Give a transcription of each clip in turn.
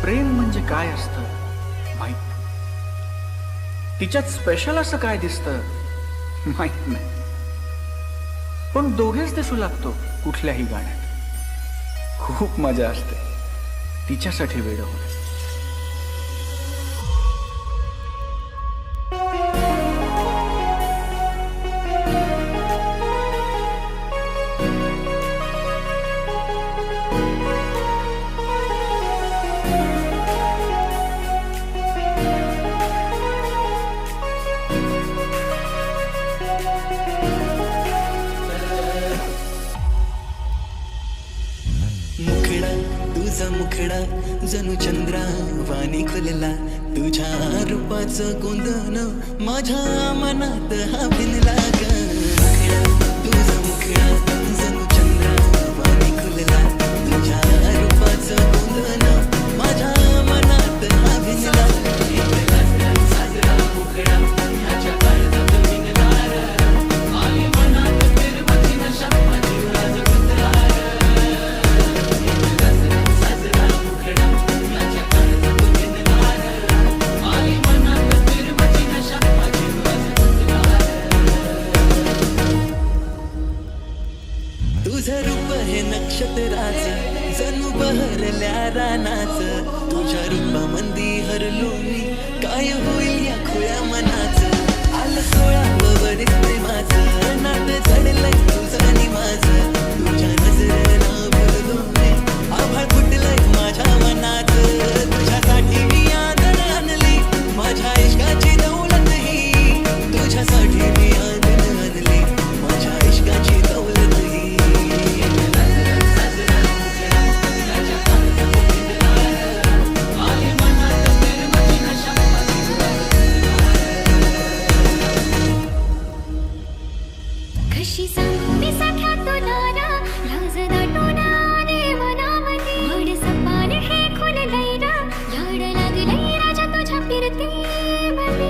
प्रेम म्हणजे काय असतं माहित नाही. तिच्यात स्पेशल असं काय दिसतं माहित नाही. पण दोघेच दिसू लागतो कुठल्याही गाण्यात. खूप मजा असते तिच्यासाठी वेड होण्यात. मुखडा तुझा मुखडा जणू चंद्रा वाणी खुलला, तुझ्या रूपाचं गोंधन माझ्या मनात हा भिनला ग. मुखडा तुझा मुखडा जणू चंद्रा वाणी खुलला, तुझ्या रूपाचं गोंधन माझ्या मनात हा भिनला. साजरा मुखडा ह्याच्या काळजात भिनला, आली मनात फिरवती नशा माझी राज कुत्रा. तुझं रूप हे नक्षत्राचं जणू बहरल्या रानाचं, तुझ्या रूपामंदी हरलो मी काय होईल या खुळ्या मनाचं. आलं 16 वरीस प्रेमाचं नातं चढलंय तुझं आणि माझं, तुझ्या नजरेला भरलो मी आभाळ फुटलंय माझ्या मनाचं. तुझ्यासाठी मी आदर आणली माझ्या इश्काची दौलत ही, तुझ्यासाठी मी आदर आणली माझ्या इश्काची दौलत ही. कशी सांगू मी सख्या तुला लाज दाटून आले मनामध्ये, गोड सपान हे खुललंय ना, लाड लागलंय राजा तुझ्या फिरतीमध्ये.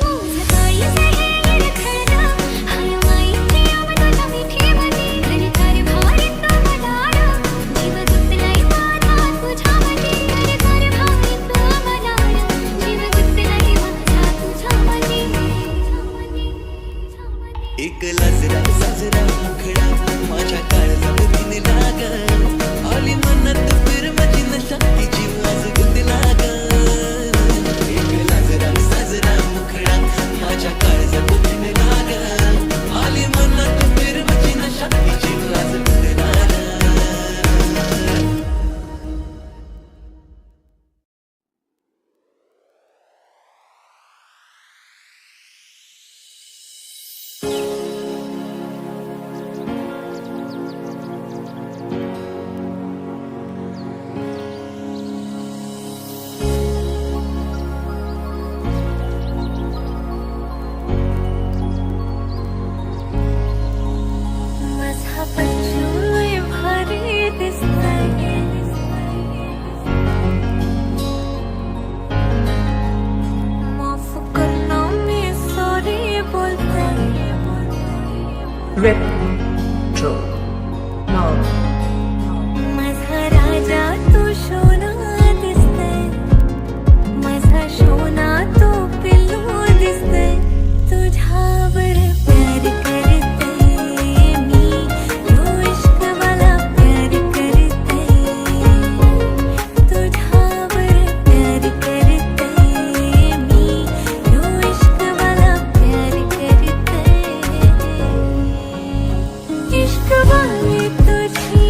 माझं काळीज हे निरखळलं, हाय माईची आव तुझ्या मिठीमध्ये, घरकार भारीत मला जीव गुंतलाय माझा तुझ्यामध्ये, घरकार भारीत मला जीव गुंतलाय माझा तुझ्यामध्ये. एक लाजरा साजरा मुखडा माझ्या काळजात भिनला ग, आली मनात फिर माझी नशा ती जीव आज गुंतला ग. एक लाजरा साजरा मुखडा माझ्या काळजात भिनला ग, आली मनात फिर माझी नशा ती जीव आज गुंतला ग. माझा पंचूय भारी दिसतंय, माफ करना मी सॉरी बोलतंय. Retro Love माझा राजा तू सोना दिसतंय, माझा सोना तू पिल्लू दिसतंय. तुझ्यावर प्यार करते मी, यो इश्क वाला प्यार करते. तुझ्यावर प्यार करते मी, यो इश्क वाला प्यार करते. इश्क वाली तुझी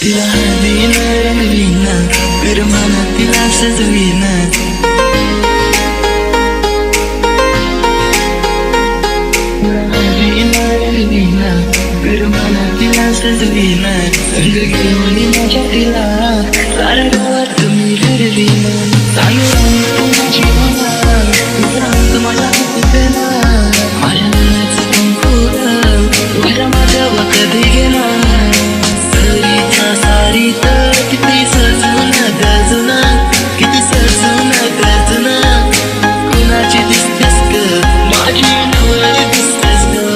तिला हळदीला रंगवीना करमाना तिला सजवीना हळदीला रंगवीना करमाना तिला सजवीना रंग घेऊन माझ्या तिला साऱ्या गावात मी फिरवीना चालू राहील तुझी मला तुझा माझ्या हाताला माझ्या मनाचं कंपूर तुझ्या माझ्या कधी गेला सारी तर किती सजून गजूना किती सजून गजूना कुणाची दिसतेस ग माझी नवरी दिसतेस ग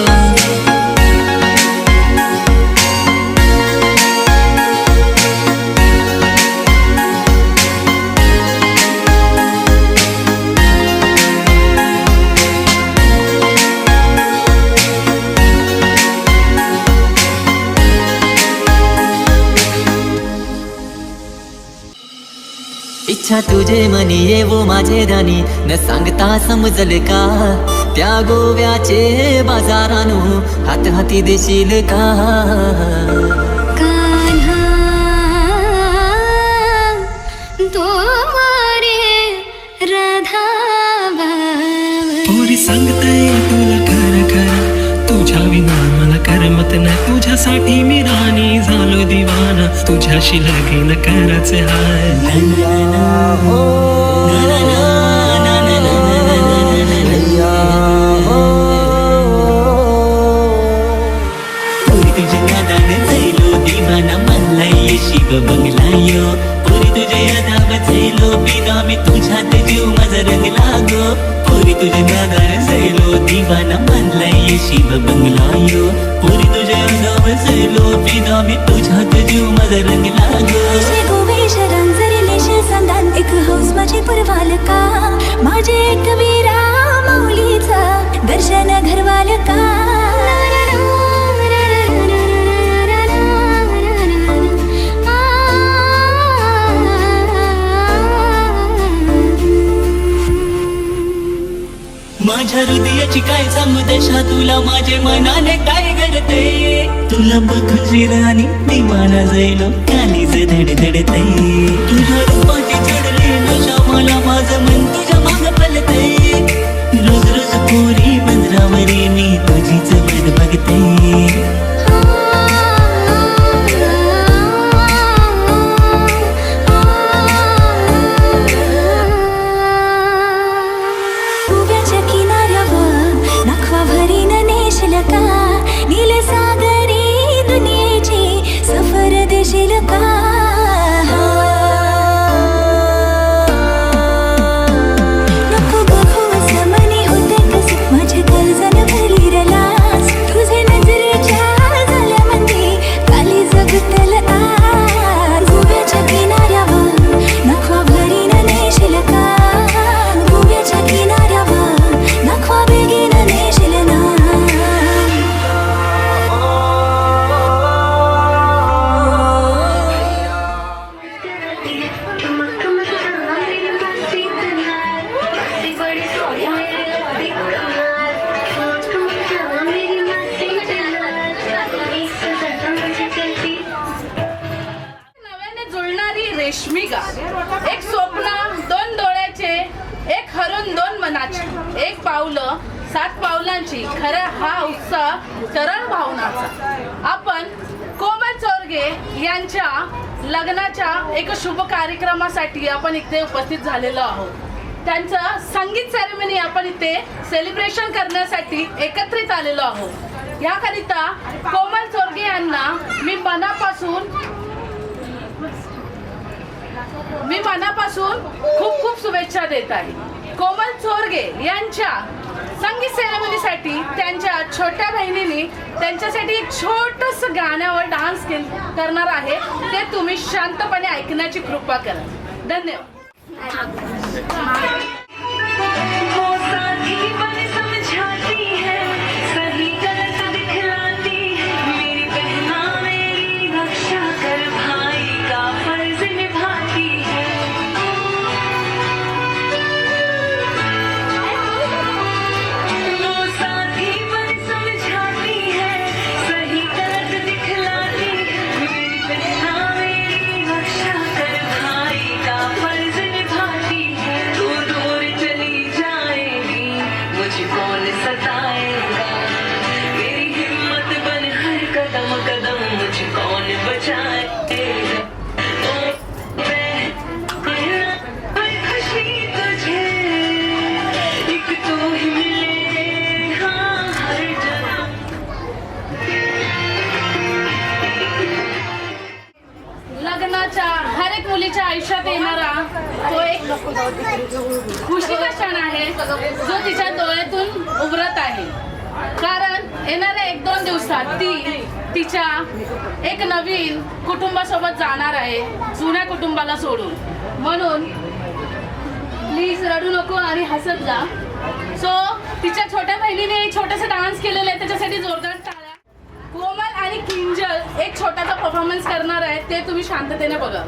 इच्छा तुझे मनी येवो माझे राणी न सांगता समजल का त्या गोव्याचे बाजारानू हात हाती देशील का कान्हा तो मारे राधा पोरी सांगताय तुला खरं खरं तुझ्या विना मला करमत नाही तुझ्यासाठी मी राणी झालो दिवाना तुझ्याशी लगीन करायचे हाय पुरी तुझ्या यादाने जायलो दिवाना म्हणला शिव बंगला यो पुरी तुझ्या यादाने जायलो बिना मी तुझ्यात जीव माझा रंगला गो पुरी तुझ्या यादाने जायलो दिवाना म्हणला शिव बंगला यो पुरी तुझ्या यादाने जायलो बिना मी तुझ्यात जीव माझा रंगला गो गोवेश रंजरिले संदान एक हौस माझे पुरवाल का माझे एक वीरा माऊलीचा दर्शन घरवाल का माझ्या हृदयाची काय सांगू दशा तुला माझे मनाने काय घडते तुला बघून राणी दिवाना जायलो कालीच धडधडते तुझ्या रूपाची चढले नशा मला माझं मन तुझ्या माग पलते रोज रोज पोरी बंदरावरी मी तुझीच वाट बघते नील सागरी दुनियेची सफर देशील का नको बघू असं मनी होते कस माझे कर्जन भरली रलास तुझे नजरेच्या झाल्या मंदी काली जगतल आज गोव्याच्या किनाऱ्यावर नखवा भरीन नेशील का गोव्याच्या किनाऱ्यावर नखवा बेगीन नेशील ना रेशमिका एक स्वप्न दोन डोळ्याचे एक हरून दोन मनाची एक पावलं 7 पावलांची खरा हा उत्साह चरण भावनाचा आपण कोमल चोरगे यांच्या लग्नाच्या एक शुभ कार्यक्रमासाठी आपण इथे उपस्थित झालेलो आहोत त्यांचं संगीत सेरेमनी आपण इथे सेलिब्रेशन करण्यासाठी एकत्रित आलेलो आहोत याकरिता कोमल चोरगे यांना मी मनापासून खूप खूप शुभेच्छा देत आहे कोमल चोरगे यांच्या संगीत सेरेमनीसाठी त्यांच्या छोट्या बहिणीने त्यांच्यासाठी एक छोटस गाण्यावर डान्स करणार आहे ते तुम्ही शांतपणे ऐकण्याची कृपा करा धन्यवाद दिखलाती मेरी बहना आयुष्यात येणारा तो एक खुशीचा क्षण आहे जो तिच्या डोळ्यातून उभरत आहे. कारण येणाऱ्या 1-2 दिवसात ती तिच्या एक नवीन कुटुंबासोबत जाणार आहे, जुन्या कुटुंबाला सोडून. म्हणून प्लीज रडू नको आणि हसत जा. सो तिच्या छोट्या बहिणीने छोटासा डान्स केलेला आहे, त्याच्यासाठी जोरदार टाळ्या. कोमल आणि किंजल एक छोटासा परफॉर्मन्स करणार आहे, ते तुम्ही शांततेने बघा.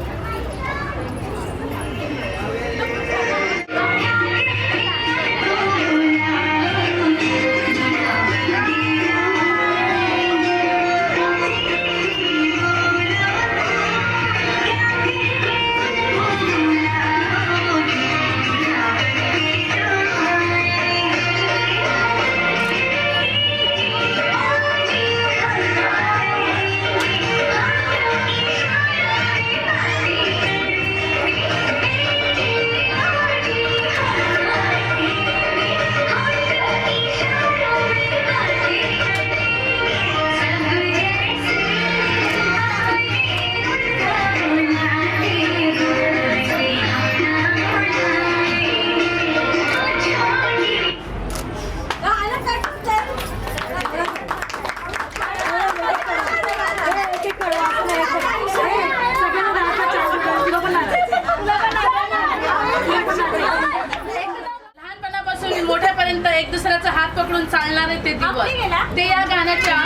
लहानपणापासून मोठ्यापर्यंत एक दुसऱ्याचा हात पकडून चालणारे ते दिवस, ते या गाण्याच्या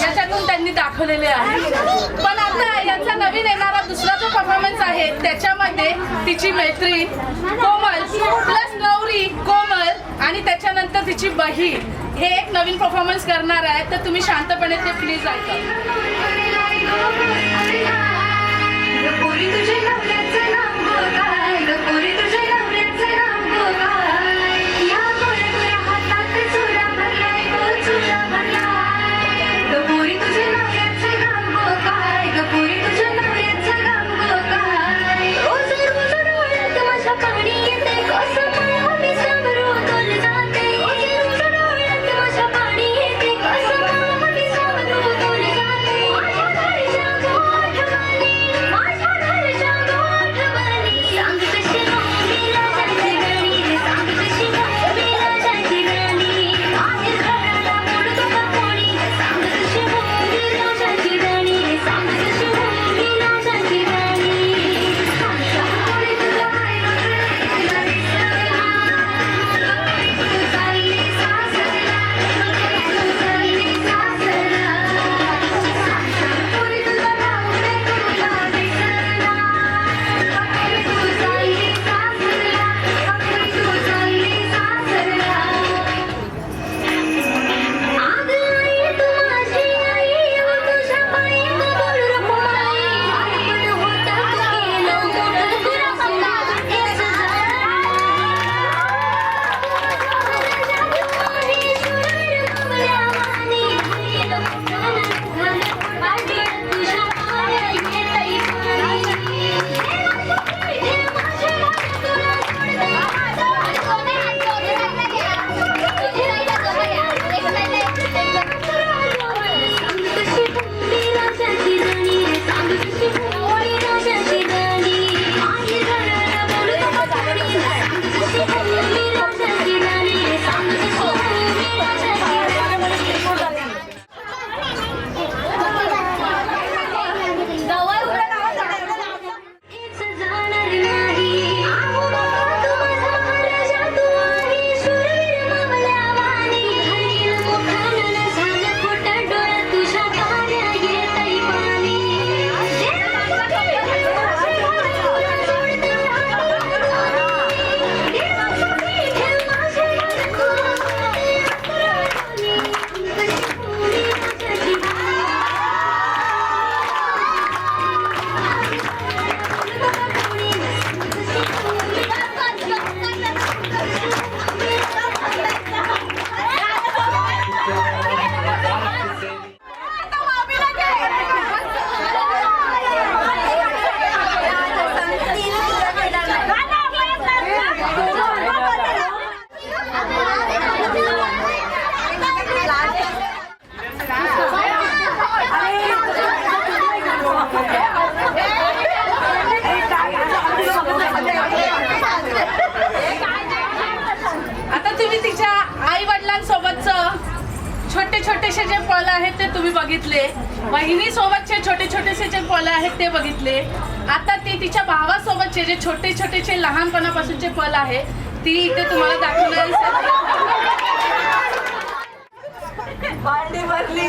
याच्यातून त्यांनी दाखवलेले आहे. पण आता यांचा नवीन येणारा दुसरा जो परफॉर्मन्स आहे त्याच्यामध्ये तिची मैत्रीण कोमल प्लस नवरी कोमल आणि त्याच्यानंतर तिची बहीण हे एक नवीन परफॉर्मन्स करणार आहे. तर तुम्ही शांतपणे ते प्लीज ऐका. छोटेसे जे पल आहेत ते तुम्ही बघितले, बहिणी सोबतचे छोटे छोटेसे जे पल आहेत ते बघितले. आता ती तिच्या भावासोबतचे जे छोटे छोटेचे लहानपणापासूनचे पल आहे ती इथे तुम्हाला दाखवणार आहे. भांडी भरली.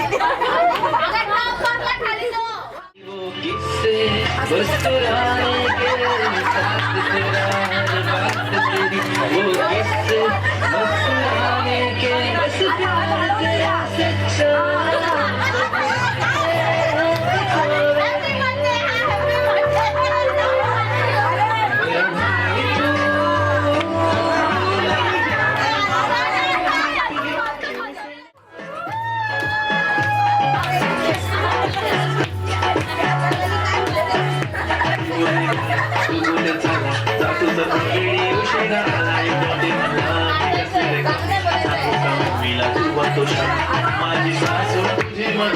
माझी सासू तुझी मन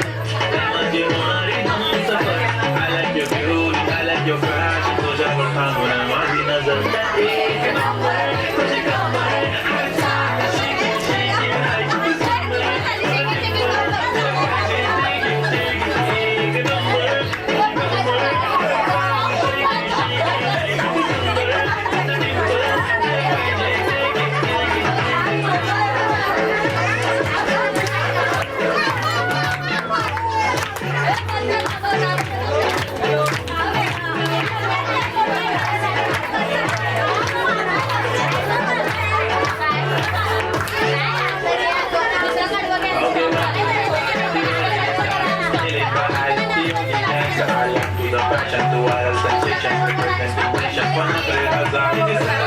माझी होणारी Humsafar. I like your beauty, I like your fashion. तुझ्यावर थांबून माझी नजर एक नंबर तुझी कमर. To the fashion, to wild sensation, representation, 100,000.